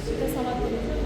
Kita salah dulu.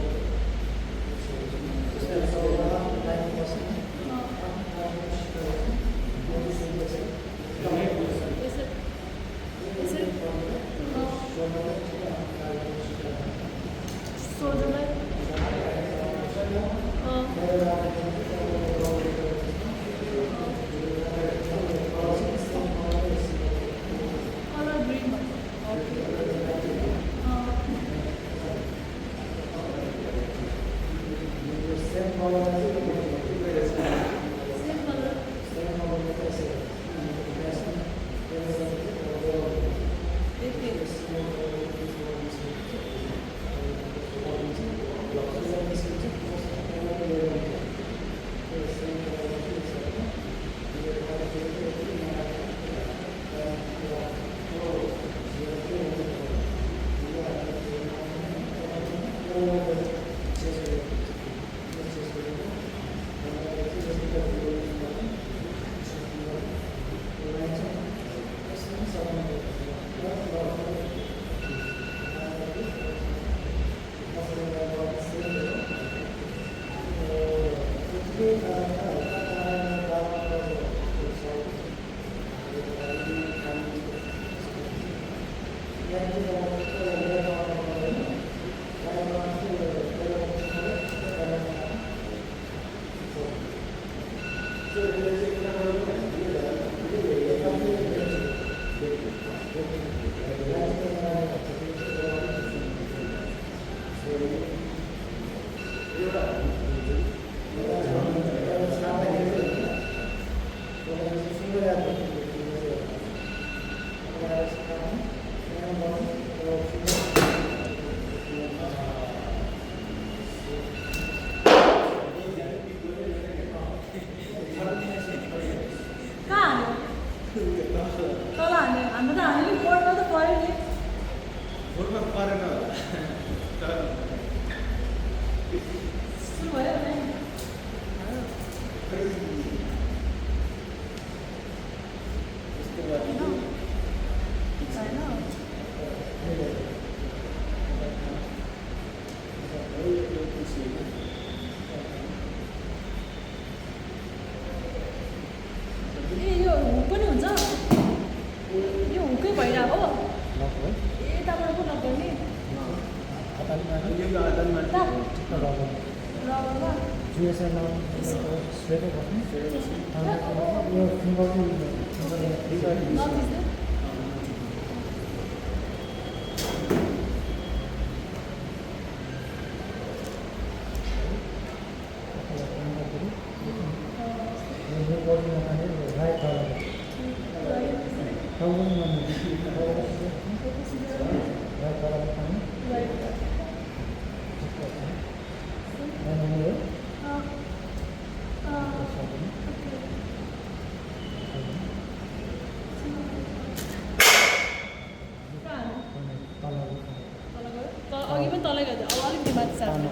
अघि पनि तलै गयो अब अलिकति माथि सार्नु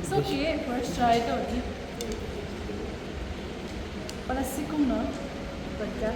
सो के फर्स्ट ट्राई त हो कि पहिला सिकौँ न भट्टा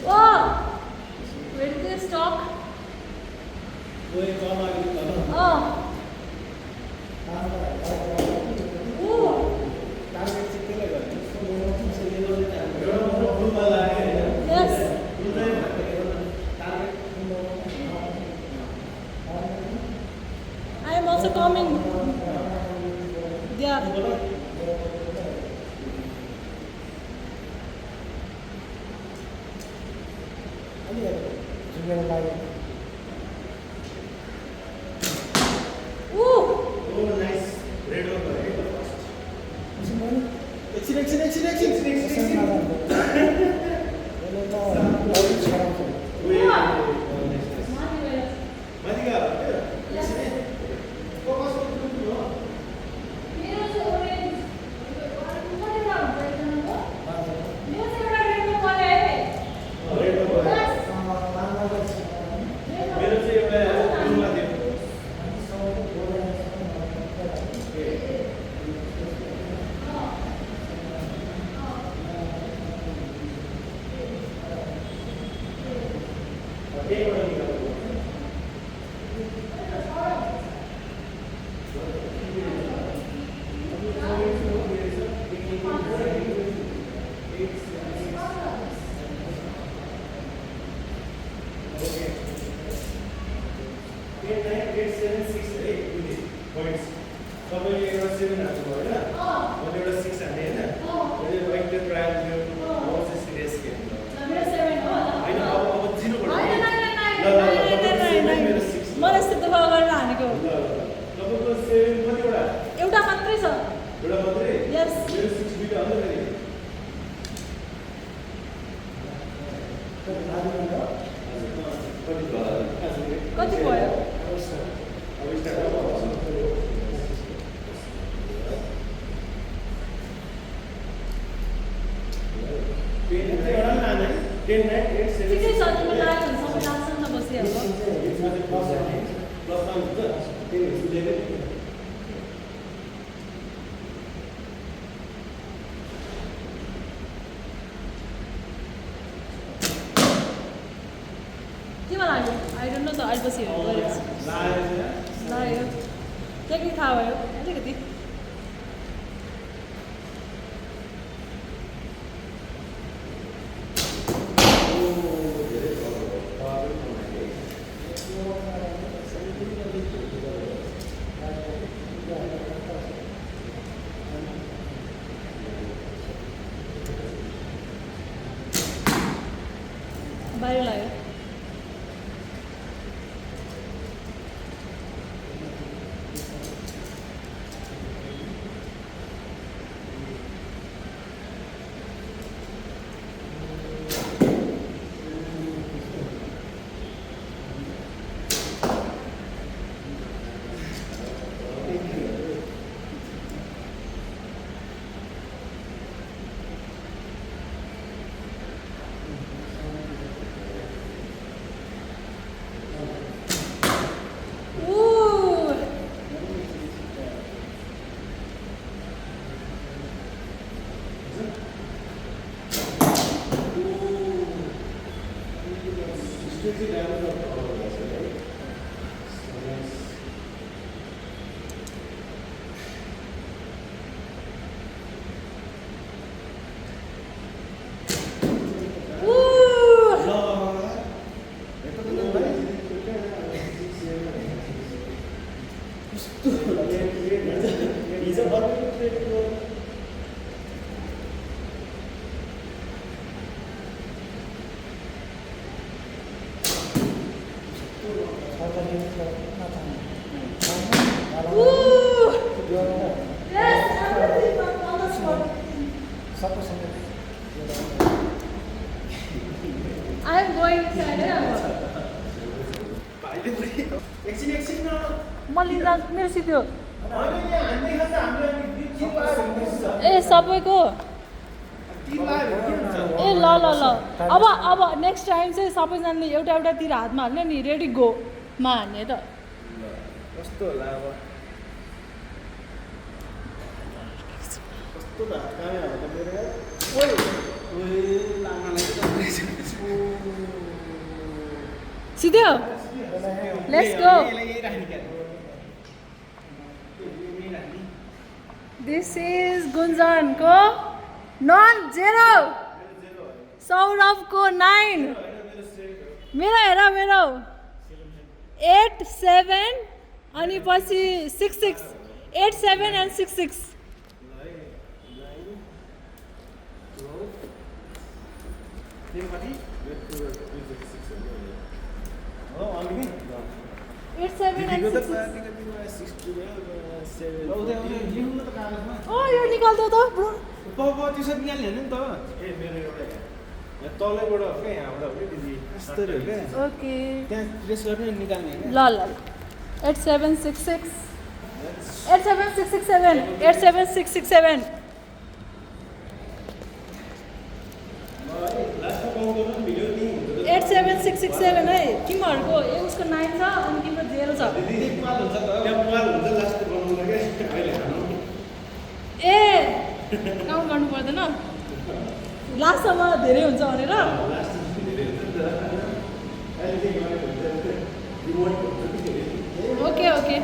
Whoa! Where did they stop? Oh. Ooh. Yes. I am also coming. Yeah. Ooh. मलाई यस्तो दुःख गरेर हानेको एउटा मात्रै छ यस कति भयो ठिकै छ तिम्रो लाग्यो भने सबै लाग्छ नि त बसिहाल्छ केमा लाग्यो आई डोन्ट नो त अलिपछि लाग्यो टेक्निक थाहा भयो अलिकति बाहिर लाग्यो I am going मेरो सिक्यो ए सबैको ए ल ल ल अब नेक्स्ट टाइम चाहिँ सबैजनाले एउटा एउटा तिर हातमा हाल्ने नि रेडी गो मा हान्ने त कस्तो होला अब सिध्यो लेट्स गो दिस इज गुन्जनको non-zero सौरभको 9 मेरो हेर मेरो 8 7 अनि पछि 6 6 8 7 and 6 6 8 7 and 6 ओ यो निकाल्दो त ब्रो त्यसरी निकाल्ने नि त ए मेरो एउटा तलैबाट के यहाँबाट हो कि दिदी यस्तरी हो क्या ओके त्यहाँ प्रेस गर्ने निकाल्ने हैन ल ल 8 7 6 6 8 7 6 6 7 8 7 6 6 7 लास्टमा काउन्ट गर्नु भिडियो नि 8 7 6 6 7 है तिमीहरूको ए उसको 9 छ अनि तिम्रो 0 छ दिदी पाल हुन्छ त त्यहाँ पाल हुन्छ लास्ट बनाउनु के अहिले हाल्नु ए काउन्ट गर्नु पर्दैन लास्टसम्म धेरै हुन्छ भनेर लास्ट धेरै हुन्छ नि त अहिले चाहिँ गरेको हुन्छ रिमोट हुन्छ कि धेरै ओके ओके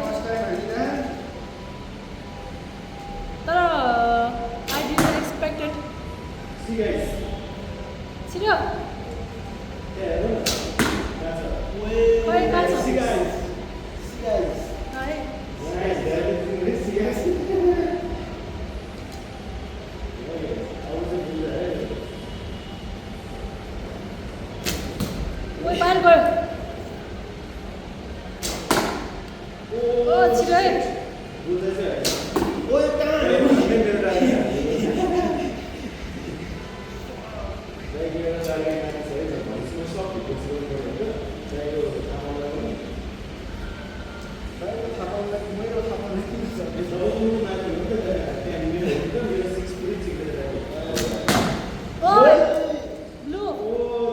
तर I didn't expected see guys सिरियो Wait, कहाँ छ? see guys. See guys. है Guys, there is see guys. ओइ बाहिर गयो ओ छिटो है Oye, ओइ ब्लू ओइ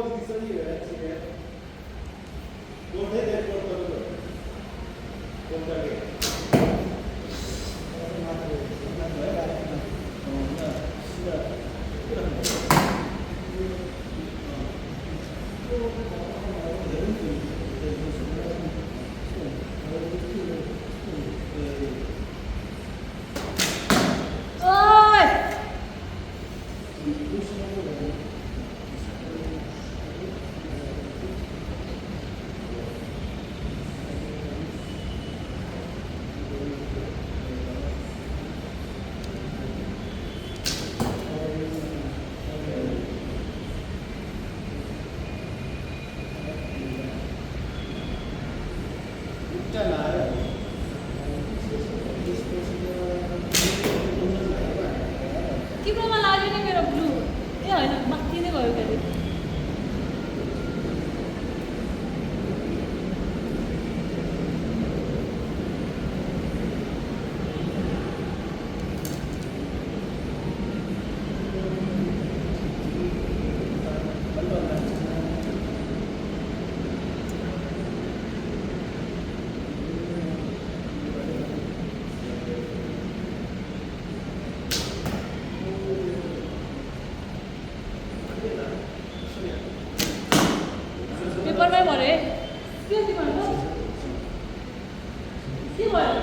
तिम्रोमा लाग्यो नि मेरो ब्लू ए होइन माथि नै गयो फेरि पेपरमै भरे के तिमीहरूको के भयो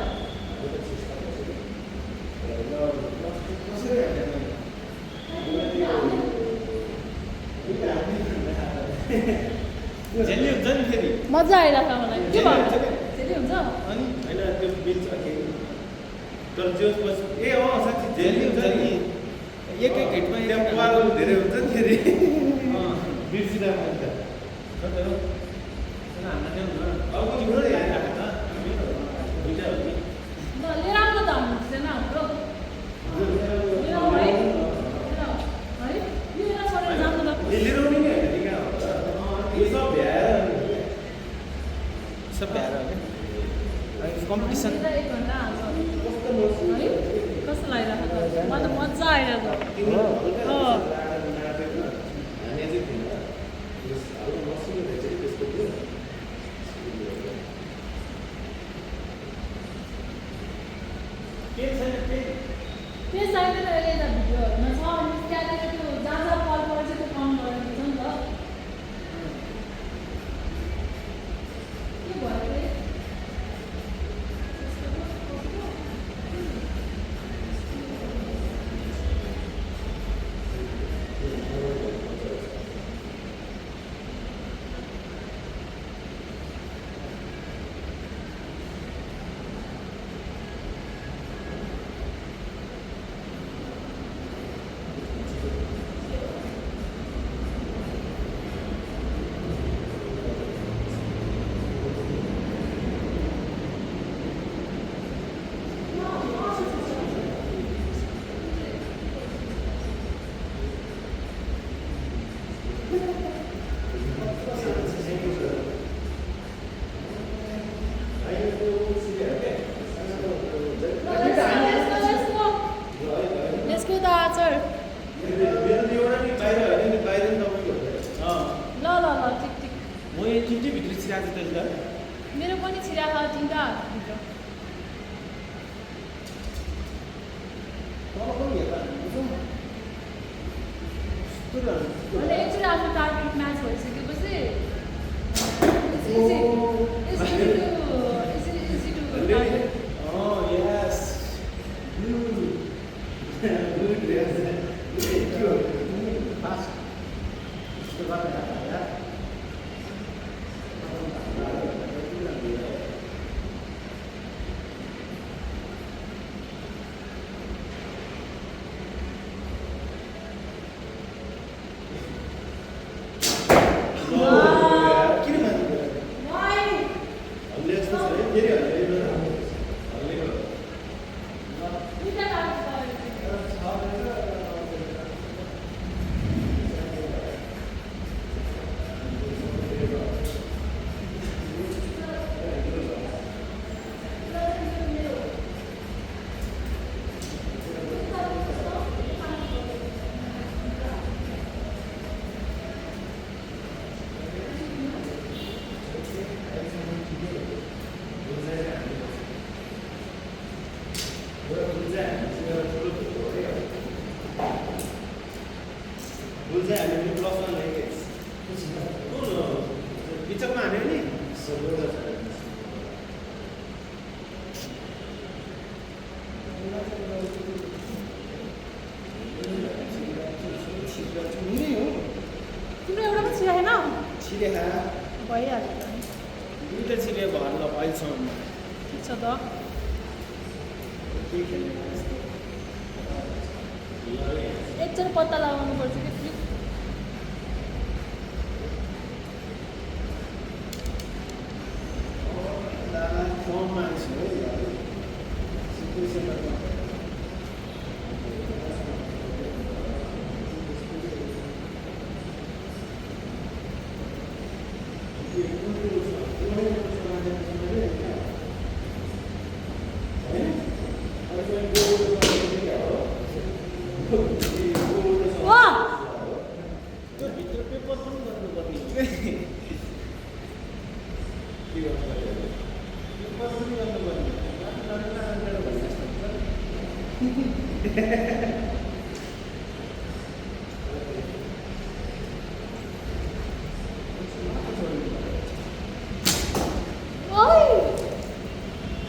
झेल्ली हुन्छ नि फेरि मजा आइरहेको छ मलाई के भयो धेरै हुन्छ अनि होइन त्यो बिल छ के तर जो पछि ए अँ साँच्ची झेल्ली हुन्छ नि एक एक हिटमा त्यहाँ पालहरू धेरै हुन्छ नि फेरि बिर्सिँदा हुन्छ अब तिम्रो हेरिरहेको त दुइटा हो कि ल लिएर आउनु त हुँदैन हाम्रो लिएर आऊ है लिएर आऊ है यो एउटा छोडेर जानु त लिएर आउने नि होइन कहाँ हो त यो सब भ्याएर सब भ्याएर हो क्या कम्पिटिसन लिएर 1 घन्टा हाल्छ है कस्तो लागिरहेको छ मलाई त मजा आइरहेको छ पेन चाहिँदैन अहिले त भिडियोहरूमा छ अनि त्यहाँनिर त्यो जहाँ जहाँ कल गरेर चाहिँ त्यो काउन्ट गरेर दिन्छ नि त के भयो रे Let's go the answer. ल ठिक ठिक म यो तिनटै भित्र छिराएको छु त मेरो पनि छिराखा तिनवटा भित्र अनि एकचोटि आफ्नो टार्गेट म्याच भइसकेपछि easy to target. Oh yes. Good. Yes. Good. Fast. बिचमा हान्यो नि तिम्रो एउटा पनि छिराएन छिरेखा भइहाल्यो दुईटा छिरे भयो ल अहिलेसम्म ठिक छ त एकचोटि पत्ता लगाउनु पर्छ कि फ्लिप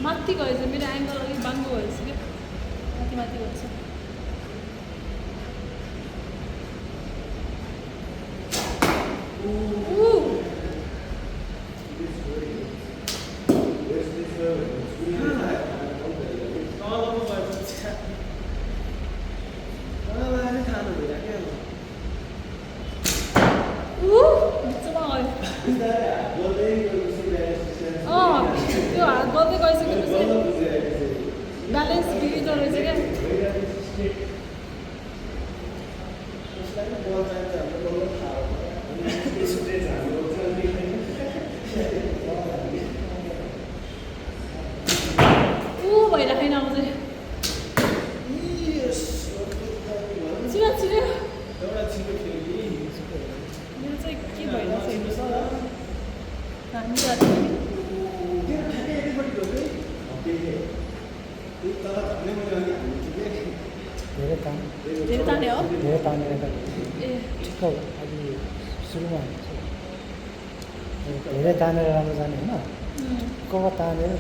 माथि गएछ मेरो एङ्गल अलिक बाङ्गो भएछ कि माथि भएछ त्यो हात बल्दै गइसकेपछि ब्यालेन्स बिग्रिँदो रहेछ क्या भइराखेन आउँछ छिरा छिरा मेरो चाहिँ के भइरहेछ हेर्नुहोस् धेरै तान्ने हो धेरै तानेर त ए ठिक्क अलि सुरुमा धेरै तानेर राम्रो जाने होइन ठिक्क तानेर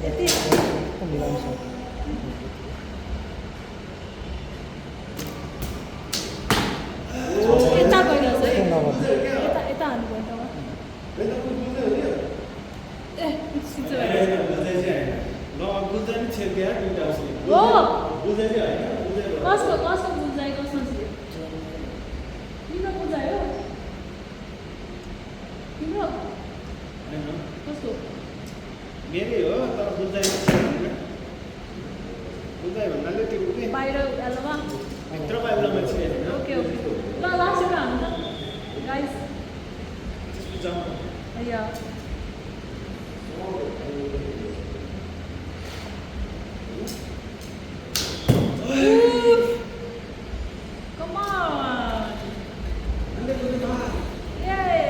मिलाउँछ यता गइरहेछ है नगर्नु यता यता हान्नुपर्छ ए सिधै हो कसको कसको बुझाइ कसको तिम्रो बुझाइ हो तिम्रो कसको मेरै हो तर बुझाइ भन्नाले त्यो बाहिर एलोमा भित्रको एल्बममा छैन ओके ओके ल लास्ट एउटा हान्नु त guys yeah Come on! Yes!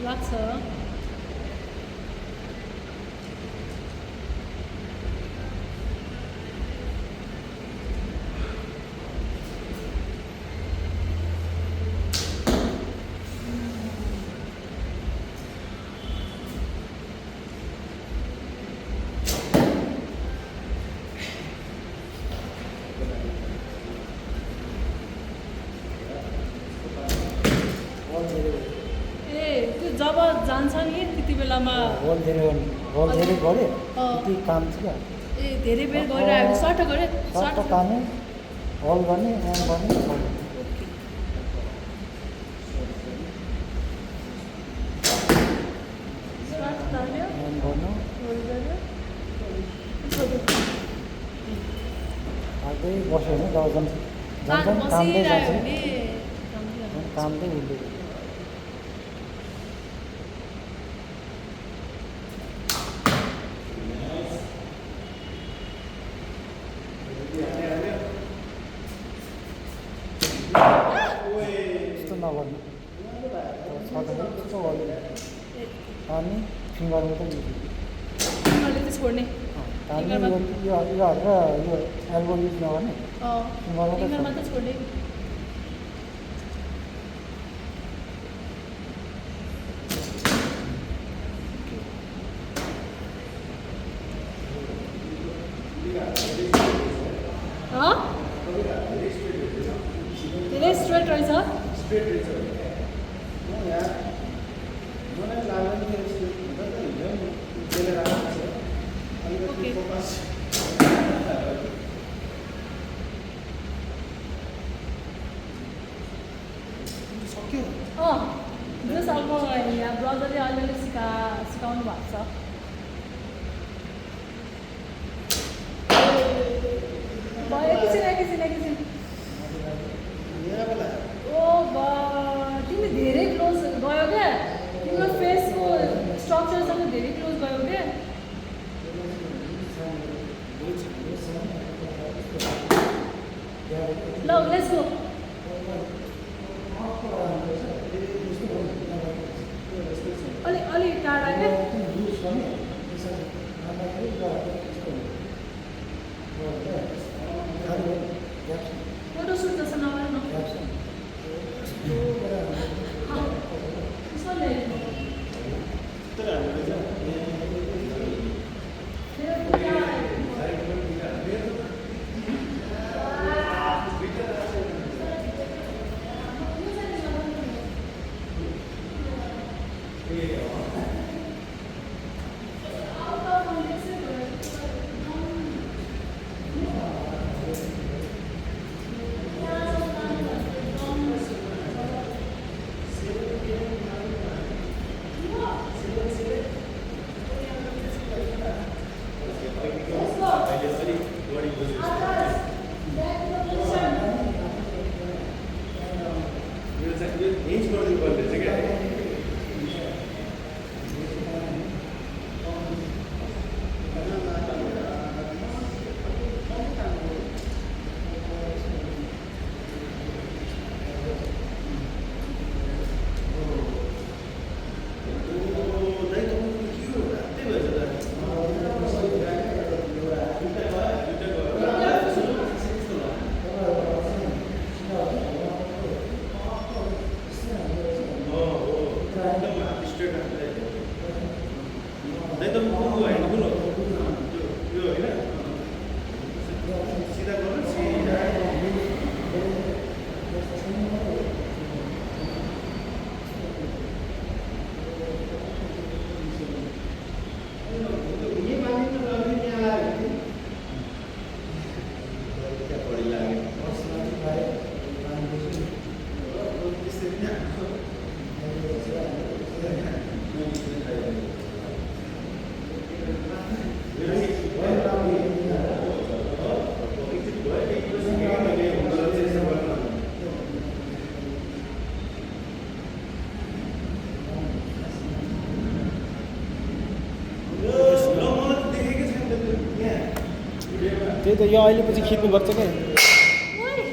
लाग्छ जब जान्छ नि त्यति बेलामा होल धेरै गऱ्यो त्यति काम थियो ए धेरै बेर गएर हामी सर्ट गरे सर्ट तान्ने होल गर्ने एम गर्ने सर्ट तान्यो एम गर्नु होल गर्यो आजै बस्यो भने दर्जन जान्छन् कामदै जान्छन् कामदै हुँदैन नगर्नु तान्ने फिङ्गर मात्रै त छोड्ने तान्ने यो हालेर यो एल्बो युज नगर्ने फिङ्गर मात्रै छोड्ने धेरै स्ट्रेट रहेछ जस अब यहाँ ब्रदरले अलिअलि सिकाउनु भएको छ एकैछिन ओ तिमी धेरै क्लोज गयो क्या तिम्रो फेसको स्ट्रक्चरसँग धेरै क्लोज गयो क्या ल लेट्स गो अलि टाढा क्या खाली त यो अहिले पछि खिच्नुपर्छ क्या ओइ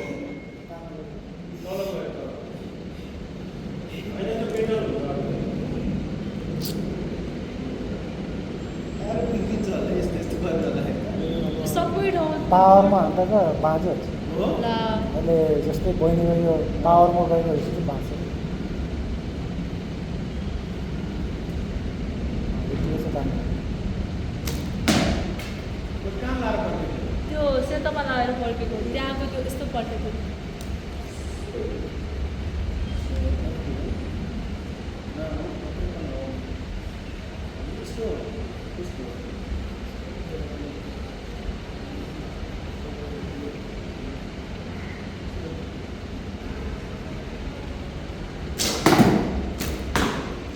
सबै ठाउँ पावरमा हान्दा त बाँझो हुन्छ ला अहिले जस्तै बहिनीको यो पावरमा गएको जस्तो बाँच्छ यतिको चाहिँ काम त्यो सेतोमा लगाएर पल्केको त्यहाँको त्यो यस्तो पल्टेको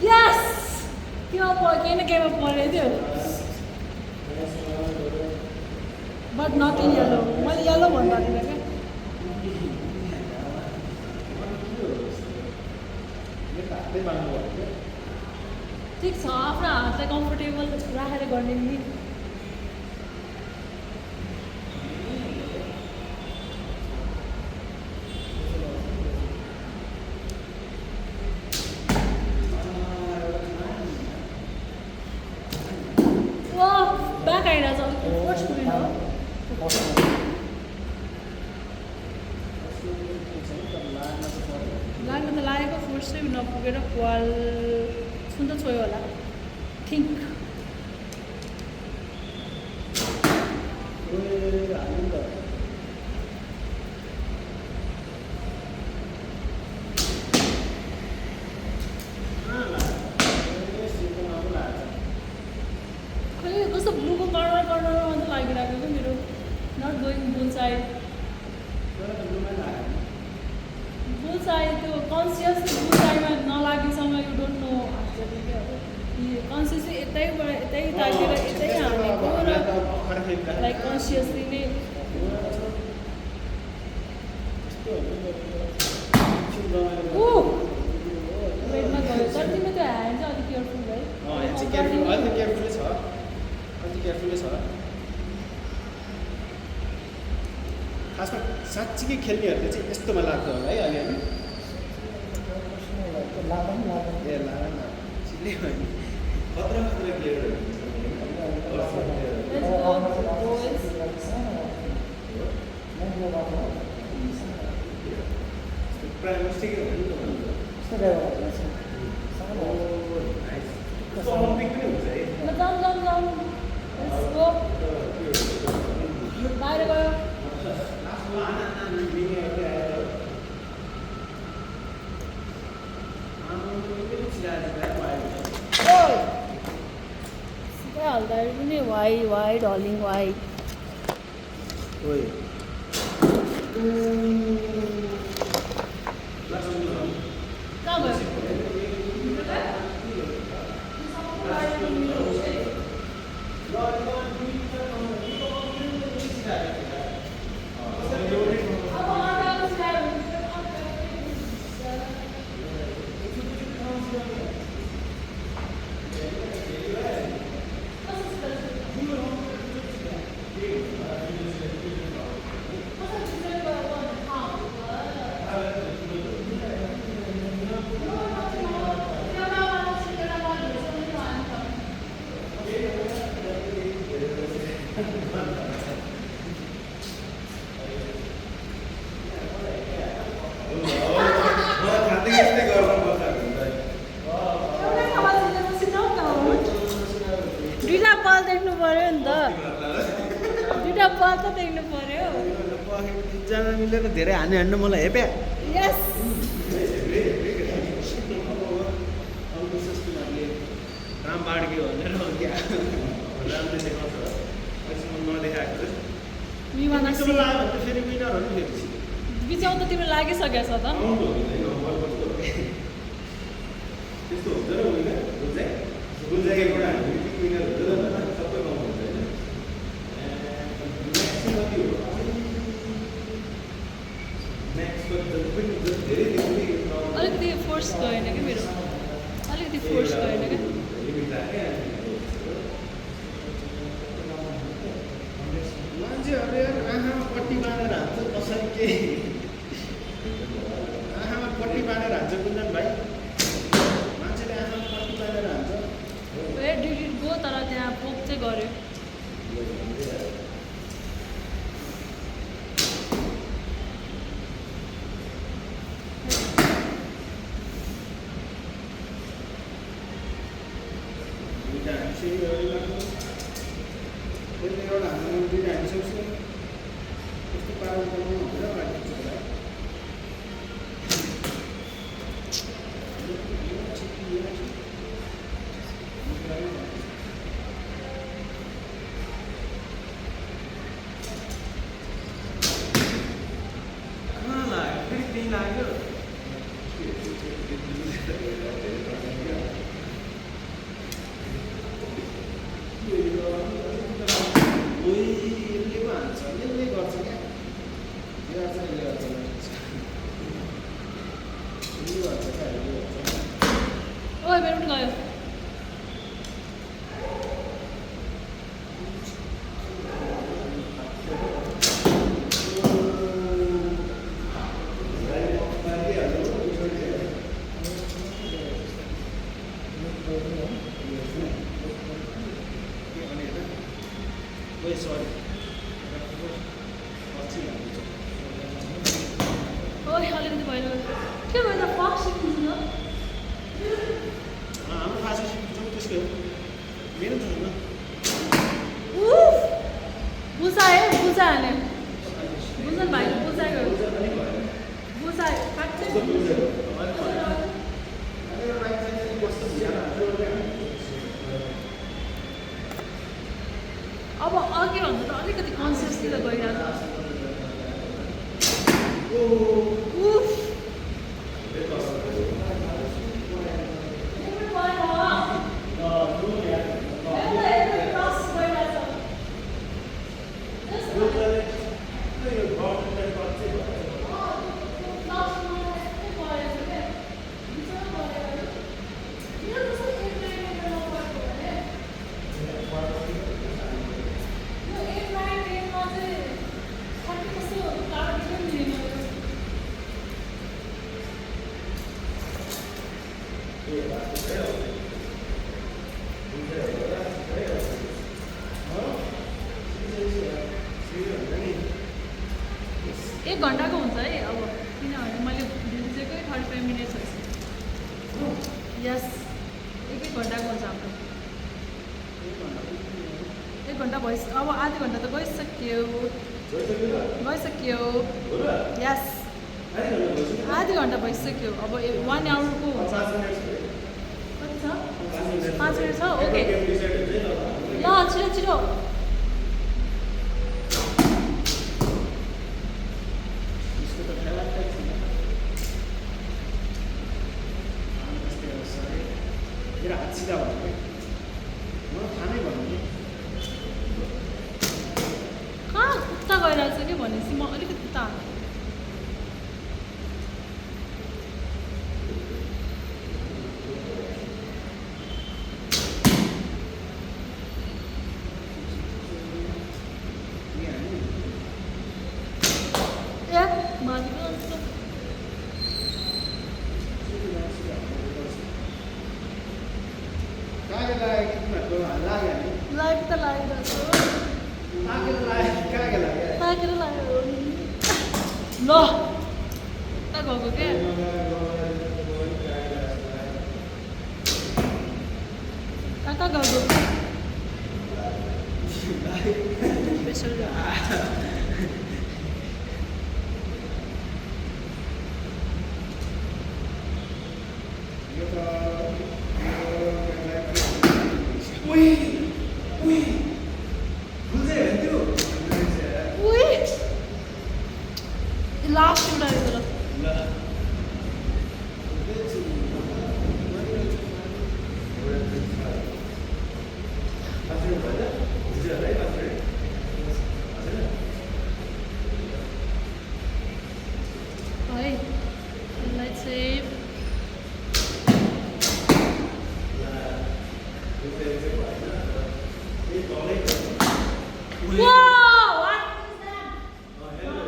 यस त्यो केही न केहीमा परेको थियो बट नट इन येलो मैले येलो भन्दा थिइनँ क्या ठिक छ आफ्नो हातलाई कम्फोर्टेबल राखेर गर्ने नि ब्याक आइरहेछ फर्स्ट पुगिन हो लाग्न त लागेको फर्स्टै नपुगेर पाल छुन त छोयो होला थिङ्क खै कस्तो ब्लूको कर्नर कर्नरमा मात्रै लागिरहेको क्या मेरो not going bull side bull side त्यो कन्सियसली बुल साइडमा नलागेसम्म यु डोन्ट नो कन्सियसली यतैबाट यतै ताकेर यतै हानेको र लाइक कन्सियसली नै वेटमा गयो तर तिम्रो त्यो ह्यान्ड चाहिँ अलिक केयरफुल भयो खासमा साँच्चीकै खेल्नेहरूले चाहिँ यस्तोमा लाग्छ होला है अलिअलि लाँदा पनि लाग्दैन ए लाग न सिधै भयो नि खतरा खतरा प्लेयर प्रायः मिस्टेक हो नि त ओलम्पिक पनि हुन्छ है जाउँ बाहिर गयो हाल्दाखेरि पनि वाइड हलिङ वाइड ओए कहाँ गयो दुईटा पाल देख्नु पर्यो नि त दुईटा पाल त देख्नु पर्यो तिनजना मिलेर धेरै हान्नु मलाई हेप्या यस राम बाड्क्यो भनेर रामले देखाउँछ अहिलेसम्म नदेखाएको विमानाक्षी फेरि विनरहरू फेरि बिचाउ त तिम्रो लागिसकेछ त त्यस्तो हुन्छ र होइन गुल्जाइबाट हामी विनर हुन्छ र सबै गाउँमा हुन्छ होइन म्याक्सको जति पनि धेरै अलिकति फोर्स गएन क्या मेरो अलिकति फोर्स गएन क्या मान्छेहरू बाँधेर हान्छ कसरी के आँखामा पट्टी बाँधेर हान्छ कुन्दन भाइ मान्छेले आँखामा पट्टी बाँधेर हान्छ डिडिट गयो तर त्यहाँ पोक चाहिँ गर्यो दुईवटा हानिसक्यो त्यसले एउटा हाम्रो दुईवटा हानिसक्छु यस्तो पाराले बनाउनु हुँदैन राखिन्छ होला कहाँ लाग्यो फेरि त्यही लाग्यो यसले पो हान्छ यसले गर्छ क्या यो गर्छ यसले गर्छ यसले गर्छ क्या यसले गर्छ ओइ मेरो पनि गयो ओइ सरी ओइ अलिकति भएन के भयो त फक सिक्नु न हाम्रो फाँसी सिक्छौँ त्यसकै हो मेरो त छैन उफ बुझायो हाने बुझ्नु भाइले बुझायो बुझायो काट्दै अब अघि भन्दा त अलिकति कन्सियसली त गइरहेको उफ एक घन्टाको हुन्छ है अब किनभने मैले भिजेकै 35 मिनट्स भइसक्यो यस एक घन्टाको हुन्छ हाम्रो एक घन्टा भइसक्यो अब आधी घन्टा त गइसक्यो यस आधी घन्टा भइसक्यो अब 1 आवरको हुन्छ कति छ 5 मिनट छ ओके ल छिटो छिटो मेरो हात सिधा भयो कि म थाहा नै भन्नु कि कहाँ उता गइरहेको छ कि भनेपछि म अलिकति उता ए मालिक कागे लाग्यो कि तिमीहरूको लाग्यो नि लाइक त लागिरहेको छ कागे लाग्यो कि कागे लाग्यो ताकेर लाग्यो ल कहाँ गएको क्या कहाँ गएको प्रेसर यो त लास्ट एउटा तर है यसलाई चाहिँ Wow! What is that?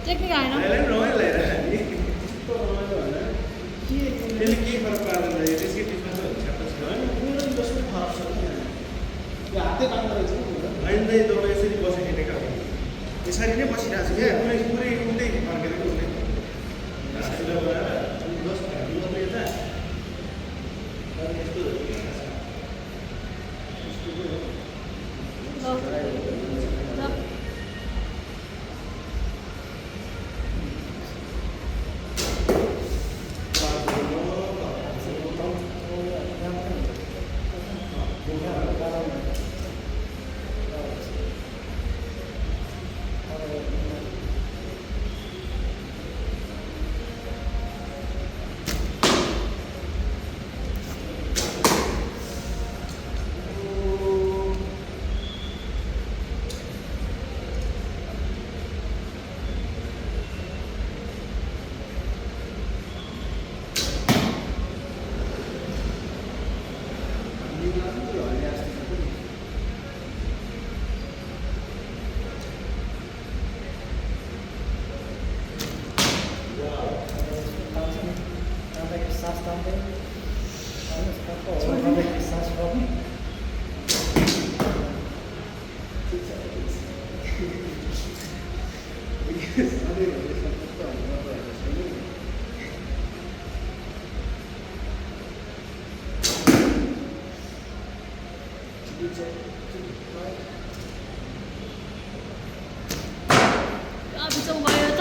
Technique आएन यसलाई पनि रमाइलो लागेर नि यस्तो रमाइलो भनेर के त्यसले के फरक पार्दैन त्यसकै टिप्न त हुन्छ होइन कुरो जस्तो फरक छ नि यहाँ। यो हातै काम रहेछ नि कुरो। होइन दाइ तपाईँ यसरी बसिहिँडेका हो यसरी नै बसिरहेको छु क्या पुरै पुरै उल्टै फर्केर उसले हाँसिलो बनाएर जस्तो हामी मात्रै यता अनि यस्तो बिचमा गयो त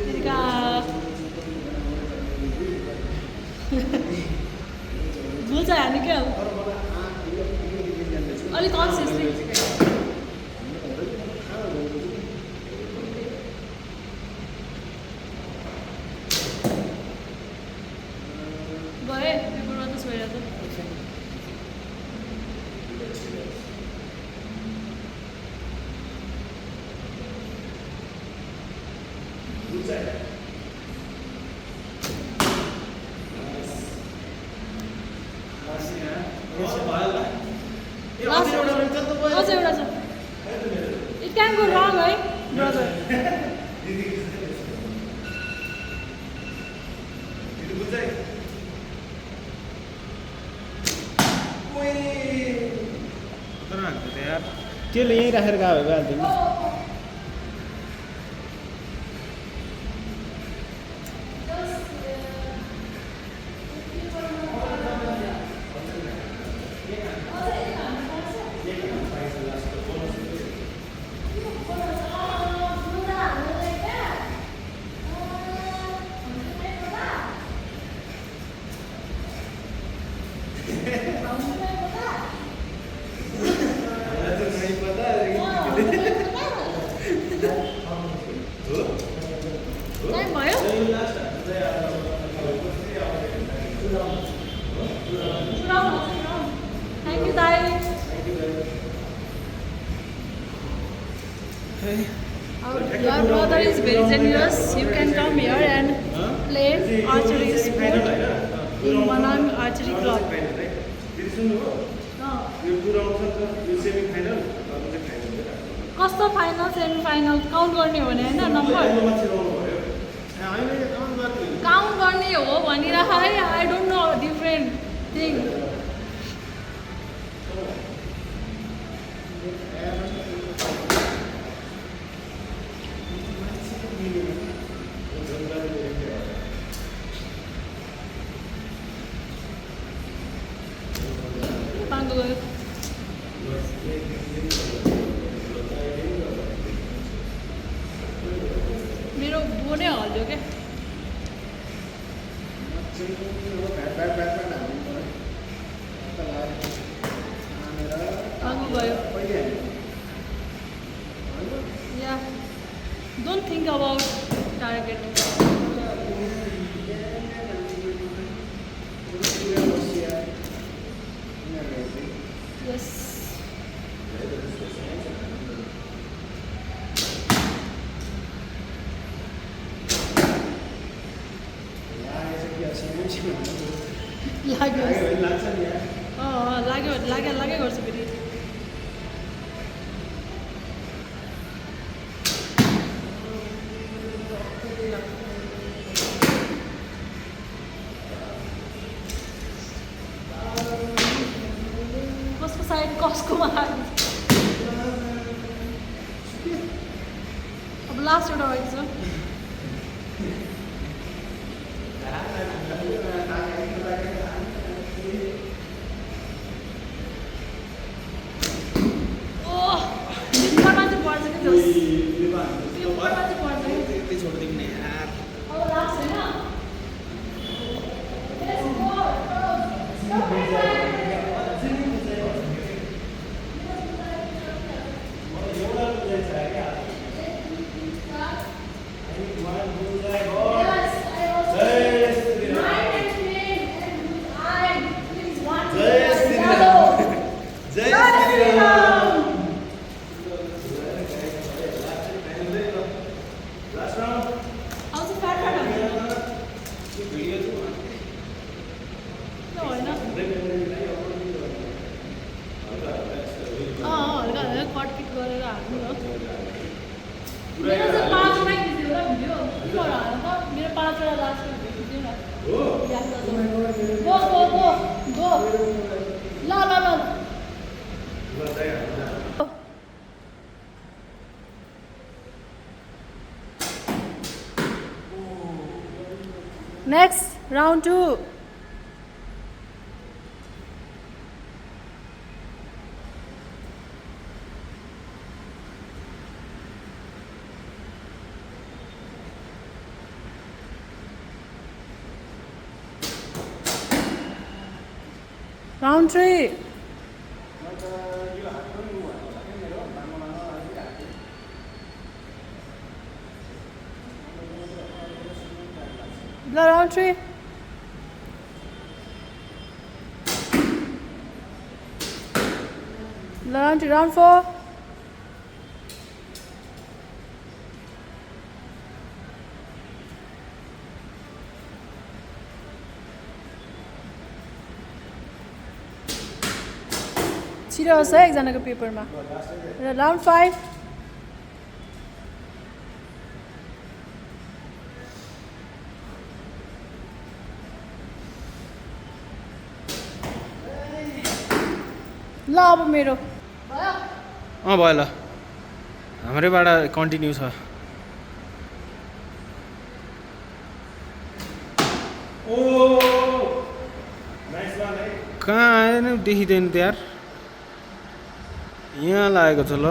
तिर्का भुल्छ हाल्नु क्या अलिक कन्सियसली गए पेपरमा त छोडेर त अझ एउटा छ इट क्यान गो रङ है ब्रदर त्यसले यहीँ राखेर गयो भए हाल्थ्यो नि टाइम भयो थ्याङ्क यू दाई Your brother is very generous. You can come here and play archery sport in Manang Archery Club. फेरि सुन्नु हो यो टु राउन्ड छ यो सेमी फाइनल अनि चाहिँ फाइनल कस्तो फाइनल सेमी फाइनल काउन्ट गर्ने हो भने होइन नम्बर काउन्ट गर्ने हो भनिरह है I don't know different thing पाङ्दो गयो मेरो बोनै हल्यो क्या आगो गयो या डोन्ट थिङ्क अबाउट टार्गेट यस लाग्यो लाग्यो लाग्यो गर्छु फेरि कसकोमा लाग्यो अब लास्ट एउटा रहेछ पेपरमा चाहिँ पर्छ कि जस पेपरमा चाहिँ पर्छ कि यति छोडिदिउँ नि यार अब लास्ट होइन कटकिट गरेर हाल्नु न मेरो चाहिँ 5 वटा खिच्यो होला भिडियो के गरेर हाल्नु त मेरो 5 वटा लास्ट भिडियो खिच्यो न गो ल next round 2 Round 3. Round 3. Round 4. छिटो होस् है एकजनाको पेपरमा र राउन्ड 5 ल अब मेरो भयो भयो ल हाम्रैबाट कन्टिन्यू छ कहाँ आएन देखिँदैन त यार यहाँ लागेको छ ल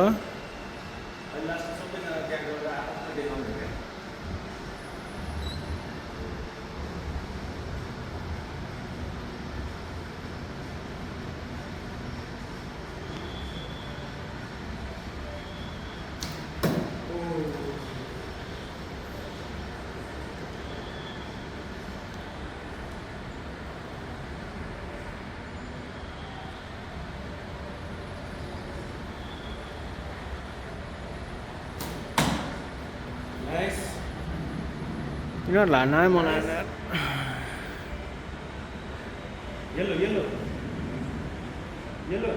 यिनीहरू लान आयो मलाई येलो येलो येलो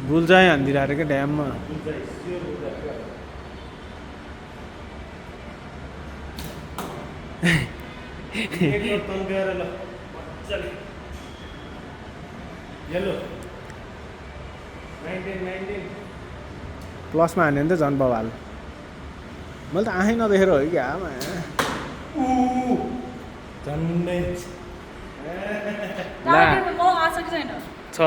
बुलजाइ हान्दिरहेको अरे क्या ड्याममा तन्काएर ल मजाले येलो 19 प्लसमा हान्यो भने त झन् बवाल मैले त आँखै नदेखेर हो कि आमा झन्डै टार्गेटमा म आछ कि छैन छ